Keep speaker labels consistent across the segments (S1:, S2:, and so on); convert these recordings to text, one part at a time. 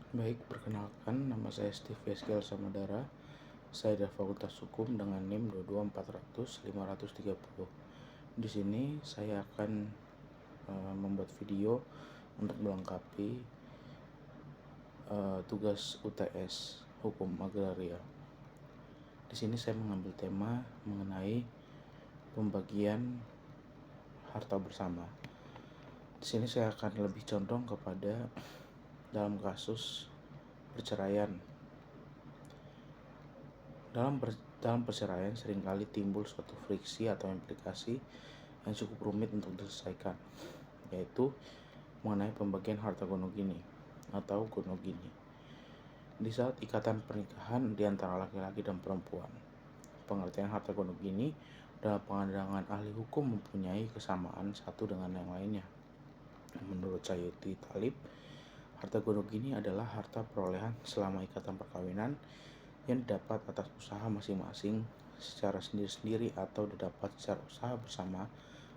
S1: Baik, perkenalkan nama saya Steve Yeskel Samadara. Saya dari Fakultas Hukum dengan NIM 22400-530. Di sini saya akan membuat video untuk melengkapi tugas UTS Hukum Agraria. Di sini saya mengambil tema mengenai pembagian harta bersama. Di sini saya akan lebih condong kepada dalam kasus perceraian. Dalam perceraian seringkali timbul suatu friksi atau implikasi yang cukup rumit untuk diselesaikan, yaitu mengenai pembagian harta gonogini atau gonogini. Di saat ikatan pernikahan di antara laki-laki dan perempuan, pengertian harta gonogini dalam pandangan ahli hukum mempunyai kesamaan satu dengan yang lainnya. Menurut Sayuti Talib, harta gonogini adalah harta perolehan selama ikatan perkawinan yang didapat atas usaha masing-masing secara sendiri-sendiri atau didapat secara usaha bersama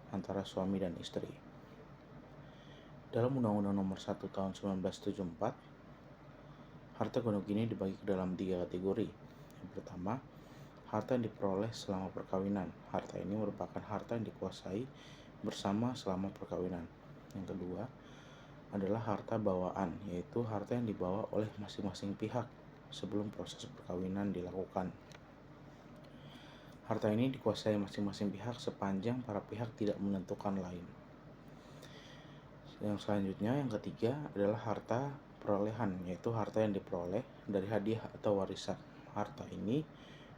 S1: antara suami dan istri. Dalam Undang-Undang Nomor 1 Tahun 1974, harta gonogini dibagi ke dalam 3 kategori. Yang pertama, harta yang diperoleh selama perkawinan. Harta ini merupakan harta yang dikuasai bersama selama perkawinan. Yang kedua adalah harta bawaan, yaitu harta yang dibawa oleh masing-masing pihak sebelum proses perkawinan dilakukan. Harta ini dikuasai masing-masing pihak sepanjang para pihak tidak menentukan lain. Yang selanjutnya, yang ketiga adalah harta perolehan, yaitu harta yang diperoleh dari hadiah atau warisan. Harta ini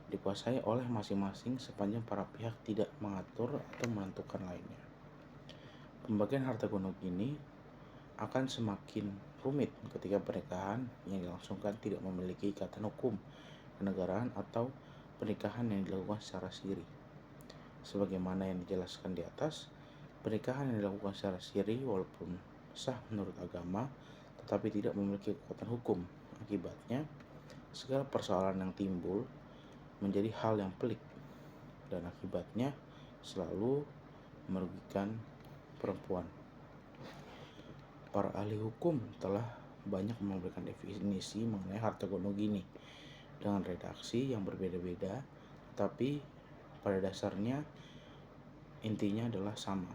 S1: dikuasai oleh masing-masing sepanjang para pihak tidak mengatur atau menentukan lainnya. Pembagian harta gonogini akan semakin rumit ketika pernikahan yang dilangsungkan tidak memiliki ikatan hukum kenegaraan atau pernikahan yang dilakukan secara siri. Sebagaimana yang dijelaskan di atas, pernikahan yang dilakukan secara siri walaupun sah menurut agama, tetapi tidak memiliki kekuatan hukum. Akibatnya, segala persoalan yang timbul menjadi hal yang pelik dan akibatnya selalu merugikan perempuan. Para ahli hukum telah banyak memberikan definisi mengenai harta gonogini dengan redaksi yang berbeda-beda, tapi pada dasarnya intinya adalah sama.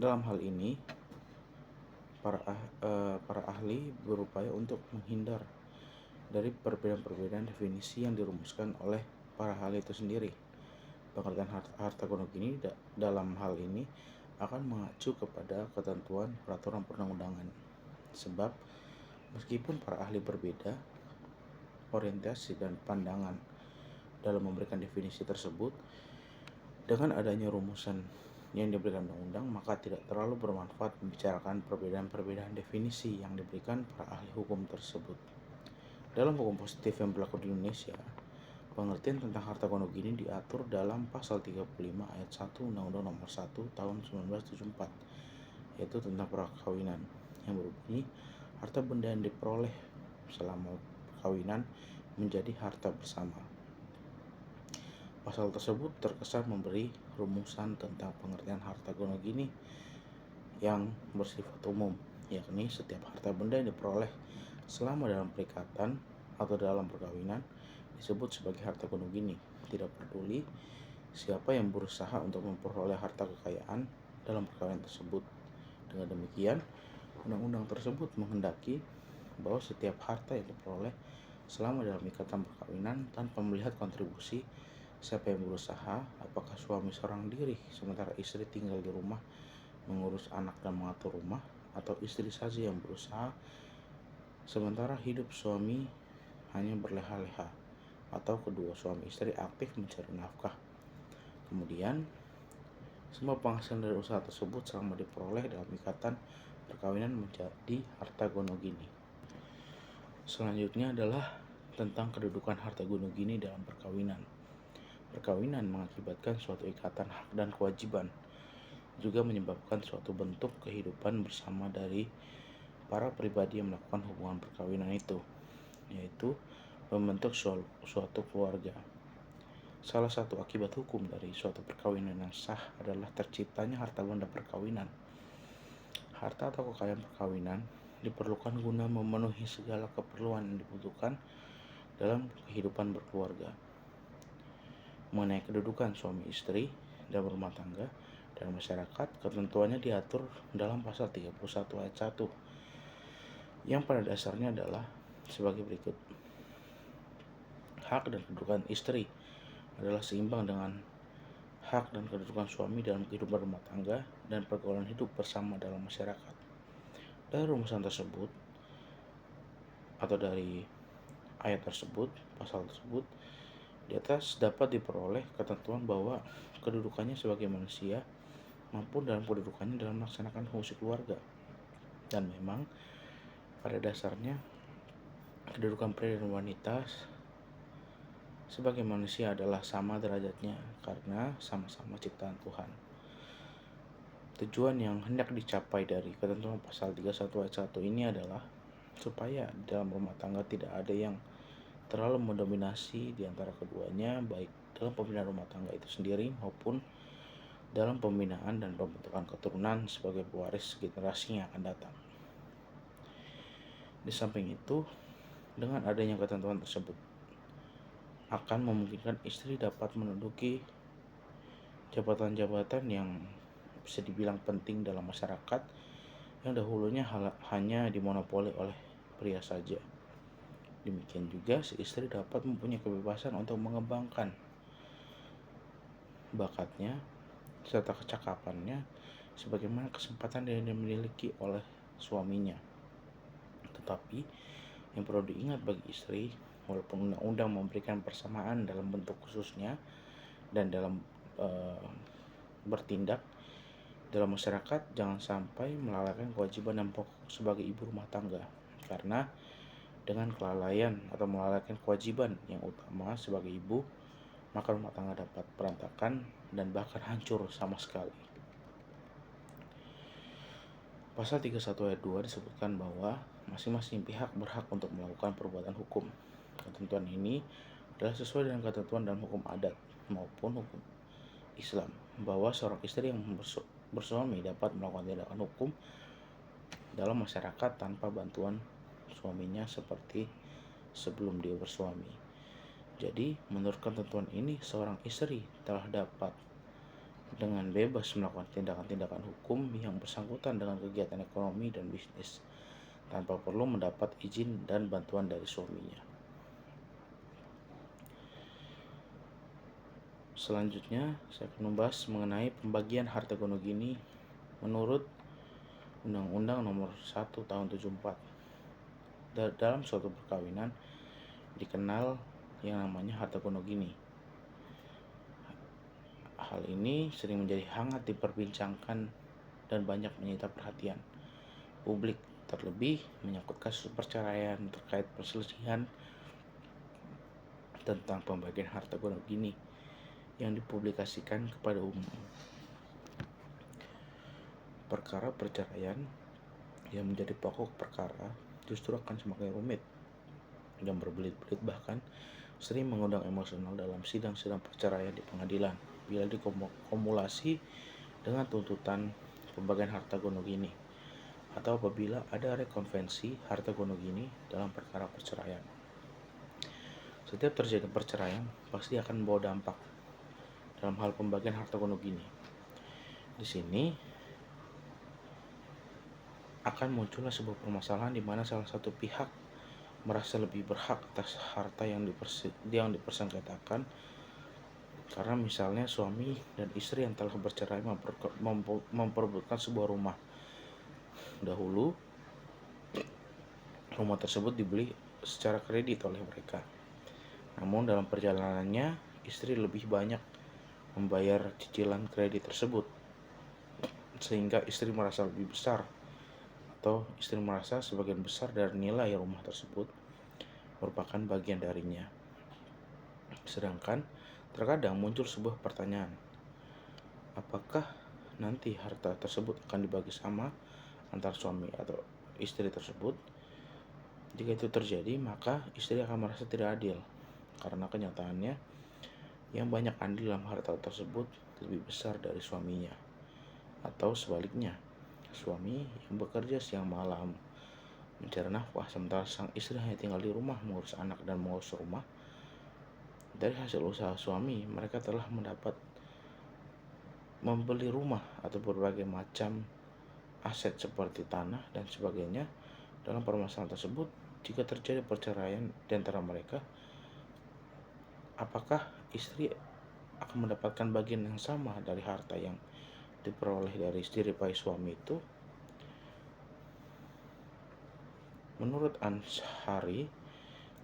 S1: Dalam hal ini, para ahli berupaya untuk menghindar dari perbedaan-perbedaan definisi yang dirumuskan oleh para ahli itu sendiri. Pengertian harta gonogini dalam hal ini akan mengacu kepada ketentuan peraturan perundang-undangan. Sebab meskipun para ahli berbeda orientasi dan pandangan dalam memberikan definisi tersebut, dengan adanya rumusan yang diberikan undang-undang, maka tidak terlalu bermanfaat membicarakan perbedaan-perbedaan definisi yang diberikan para ahli hukum tersebut. Dalam hukum positif yang berlaku di Indonesia, pengertian tentang harta gonogini diatur dalam pasal 35 ayat 1 Undang-Undang Nomor 1 Tahun 1974, yaitu tentang perkawinan, yang berbunyi harta benda yang diperoleh selama perkawinan menjadi harta bersama. Pasal tersebut terkesan memberi rumusan tentang pengertian harta gonogini yang bersifat umum, yakni setiap harta benda yang diperoleh selama dalam perikatan atau dalam perkawinan disebut sebagai harta gonogini, tidak peduli siapa yang berusaha untuk memperoleh harta kekayaan dalam perkawinan tersebut. Dengan demikian, undang-undang tersebut menghendaki bahwa setiap harta yang diperoleh selama dalam ikatan perkawinan tanpa melihat kontribusi siapa yang berusaha, apakah suami seorang diri sementara istri tinggal di rumah mengurus anak dan mengatur rumah, atau istri saja yang berusaha sementara hidup suami hanya berleha-leha, atau kedua suami istri aktif mencari nafkah. Kemudian, semua penghasilan dari usaha tersebut selama diperoleh dalam ikatan perkawinan menjadi harta gonogini. Selanjutnya adalah tentang kedudukan harta gonogini dalam perkawinan. Perkawinan mengakibatkan suatu ikatan hak dan kewajiban, juga menyebabkan suatu bentuk kehidupan bersama dari para pribadi yang melakukan hubungan perkawinan itu, yaitu membentuk suatu keluarga. Salah satu akibat hukum dari suatu perkawinan yang sah adalah terciptanya harta benda perkawinan. Harta atau kekayaan perkawinan diperlukan guna memenuhi segala keperluan yang dibutuhkan dalam kehidupan berkeluarga. Mengenai kedudukan suami istri dalam rumah tangga dan masyarakat, ketentuannya diatur dalam pasal 31 ayat 1 yang pada dasarnya adalah sebagai berikut. Hak dan kedudukan istri adalah seimbang dengan hak dan kedudukan suami dalam kehidupan rumah tangga dan pergaulan hidup bersama dalam masyarakat. Dari rumusan tersebut atau dari ayat tersebut, pasal tersebut, di atas dapat diperoleh ketentuan bahwa kedudukannya sebagai manusia maupun dalam kedudukannya dalam melaksanakan fungsi keluarga. Dan memang pada dasarnya kedudukan pria dan wanita sebagai manusia adalah sama derajatnya karena sama-sama ciptaan Tuhan. Tujuan yang hendak dicapai dari ketentuan pasal 31 ayat 1 ini adalah supaya dalam rumah tangga tidak ada yang terlalu mendominasi di antara keduanya, baik dalam pembinaan rumah tangga itu sendiri maupun dalam pembinaan dan pembentukan keturunan sebagai pewaris generasi yang akan datang. Di samping itu, dengan adanya ketentuan tersebut akan memungkinkan istri dapat menduduki jabatan-jabatan yang bisa dibilang penting dalam masyarakat yang dahulunya hanya dimonopoli oleh pria saja. Demikian juga si istri dapat mempunyai kebebasan untuk mengembangkan bakatnya serta kecakapannya sebagaimana kesempatan yang dimiliki oleh suaminya. Tetapi yang perlu diingat bagi istri, walaupun undang-undang memberikan persamaan dalam bentuk khususnya dan dalam bertindak dalam masyarakat, jangan sampai melalaikan kewajiban dan pokok sebagai ibu rumah tangga, karena dengan kelalaian atau melalaikan kewajiban yang utama sebagai ibu, maka rumah tangga dapat berantakan dan bahkan hancur sama sekali. Pasal 31 ayat 2 disebutkan bahwa masing-masing pihak berhak untuk melakukan perbuatan hukum. Ketentuan ini adalah sesuai dengan ketentuan dalam hukum adat maupun hukum Islam, bahwa seorang istri yang bersuami dapat melakukan tindakan hukum dalam masyarakat tanpa bantuan suaminya seperti sebelum dia bersuami. Jadi, menurut ketentuan ini, seorang istri telah dapat dengan bebas melakukan tindakan-tindakan hukum yang bersangkutan dengan kegiatan ekonomi dan bisnis tanpa perlu mendapat izin dan bantuan dari suaminya. Selanjutnya, saya akan membahas mengenai pembagian harta gonogini menurut Undang-Undang Nomor 1 Tahun 74. Dalam suatu perkawinan dikenal yang namanya harta gonogini. Hal ini sering menjadi hangat diperbincangkan dan banyak menyita perhatian publik, terlebih menyangkut kasus perceraian terkait perselisihan tentang pembagian harta gonogini yang dipublikasikan kepada umum. Perkara perceraian yang menjadi pokok perkara justru akan semakin rumit dan berbelit-belit, bahkan sering mengundang emosional dalam sidang-sidang perceraian di pengadilan bila dikumulasi dengan tuntutan pembagian harta gonogini atau apabila ada rekonvensi harta gonogini dalam perkara perceraian. Setiap terjadi perceraian pasti akan membawa dampak dalam hal pembagian harta gonogini. Di sini akan muncullah sebuah permasalahan di mana salah satu pihak merasa lebih berhak atas harta yang dipersengketakan, karena misalnya suami dan istri yang telah bercerai memperebutkan sebuah rumah. Dahulu rumah tersebut dibeli secara kredit oleh mereka, namun dalam perjalanannya istri lebih banyak membayar cicilan kredit tersebut, sehingga istri merasa lebih besar atau istri merasa sebagian besar dari nilai rumah tersebut merupakan bagian darinya. Sedangkan terkadang muncul sebuah pertanyaan, apakah nanti harta tersebut akan dibagi sama antar suami atau istri tersebut? Jika itu terjadi, maka istri akan merasa tidak adil, karena kenyataannya yang banyak andil dalam harta tersebut lebih besar dari suaminya. Atau sebaliknya, suami yang bekerja siang malam mencari nafkah, sementara sang istri hanya tinggal di rumah mengurus anak dan mengurus rumah. Dari hasil usaha suami, mereka telah membeli rumah atau berbagai macam aset seperti tanah dan sebagainya. Dalam permasalahan tersebut, jika terjadi perceraian di antara mereka, apakah istri akan mendapatkan bagian yang sama dari harta yang diperoleh dari istri pai suami itu? Menurut Anshari,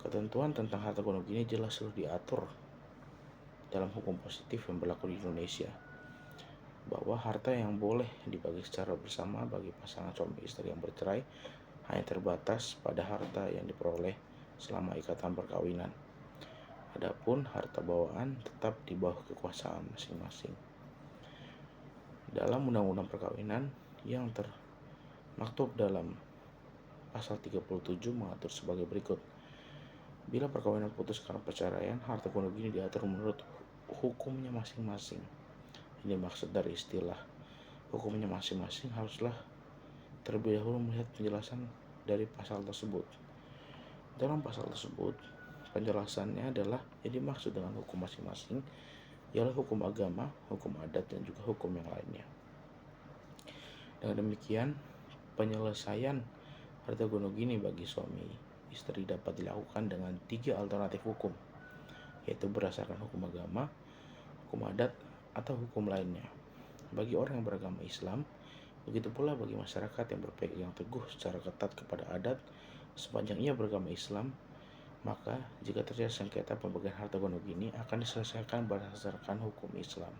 S1: ketentuan tentang harta gonogini jelas sudah diatur dalam hukum positif yang berlaku di Indonesia, bahwa harta yang boleh dibagi secara bersama bagi pasangan suami istri yang bercerai hanya terbatas pada harta yang diperoleh selama ikatan perkawinan. Adapun harta bawaan tetap di bawah kekuasaan masing-masing. Dalam Undang-Undang Perkawinan yang termaktub dalam pasal 37 mengatur sebagai berikut. Bila perkawinan putus karena perceraian, harta gonogini diatur menurut hukumnya masing-masing. Ini maksud dari istilah hukumnya masing-masing haruslah terlebih dahulu melihat penjelasan dari pasal tersebut. Dalam pasal tersebut, penjelasannya adalah yang dimaksud dengan hukum masing-masing ialah hukum agama, hukum adat, dan juga hukum yang lainnya. Dengan demikian, penyelesaian harta gonogini bagi suami istri dapat dilakukan dengan 3 alternatif hukum, yaitu berdasarkan hukum agama, hukum adat, atau hukum lainnya. Bagi orang yang beragama Islam, begitu pula bagi masyarakat yang berpegang teguh secara ketat kepada adat, sepanjang ia beragama Islam, maka jika terjadi sengketa pembagian harta gonogini akan diselesaikan berdasarkan hukum Islam.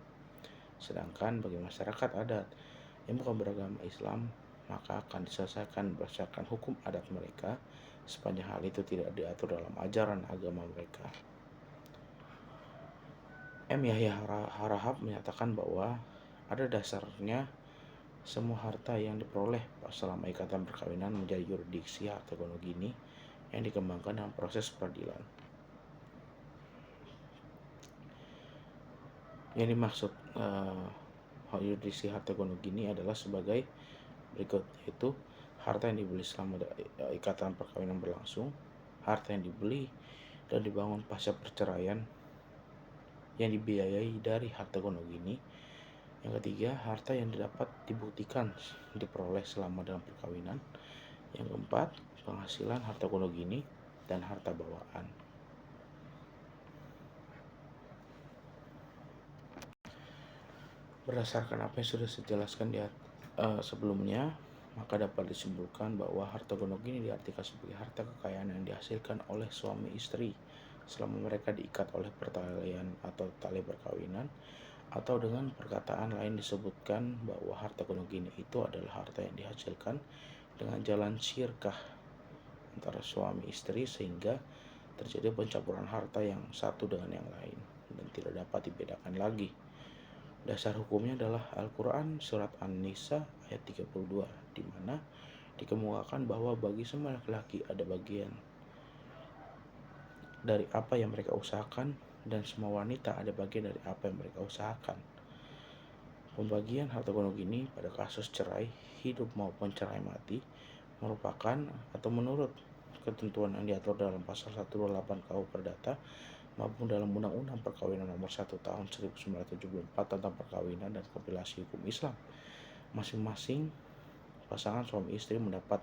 S1: Sedangkan bagi masyarakat adat yang bukan beragama Islam, maka akan diselesaikan berdasarkan hukum adat mereka, sepanjang hal itu tidak diatur dalam ajaran agama mereka. M. Yahya Harahap menyatakan bahwa ada dasarnya semua harta yang diperoleh selama ikatan perkawinan menjadi yurisdiksi harta gonogini yang dikembangkan dalam proses peradilan. Yang dimaksud yurisdiksi harta gonogini adalah sebagai berikut, yaitu harta yang dibeli selama ikatan perkawinan berlangsung, harta yang dibeli dan dibangun pasca perceraian yang dibiayai dari harta gonogini. Yang ketiga, harta yang dapat dibuktikan diperoleh selama dalam perkawinan. Yang keempat, penghasilan harta gonogini dan harta bawaan. Berdasarkan apa yang sudah saya jelaskan sebelumnya, maka dapat disimpulkan bahwa harta gonogini diartikan sebagai harta kekayaan yang dihasilkan oleh suami istri selama mereka diikat oleh pertalian atau tali perkawinan, atau dengan perkataan lain disebutkan bahwa harta gonogini itu adalah harta yang dihasilkan dengan jalan syirkah antara suami istri sehingga terjadi pencampuran harta yang satu dengan yang lain dan tidak dapat dibedakan lagi. Dasar hukumnya adalah Al-Quran Surat An-Nisa ayat 32, di mana dikemukakan bahwa bagi semua laki-laki ada bagian dari apa yang mereka usahakan, dan semua wanita ada bagian dari apa yang mereka usahakan. Pembagian harta gonogini pada kasus cerai hidup maupun cerai mati merupakan atau menurut ketentuan yang diatur dalam pasal 128 KUH Perdata maupun dalam Undang-Undang Perkawinan Nomor 1 Tahun 1974 tentang perkawinan dan kompilasi hukum Islam, masing-masing pasangan suami istri mendapat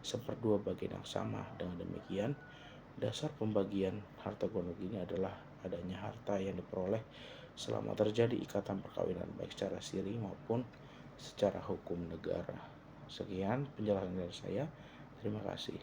S1: 1/2 bagian yang sama. Dengan demikian, dasar pembagian harta gonogini adalah adanya harta yang diperoleh selama terjadi ikatan perkawinan baik secara siri maupun secara hukum negara. Sekian penjelasan dari saya. Terima kasih.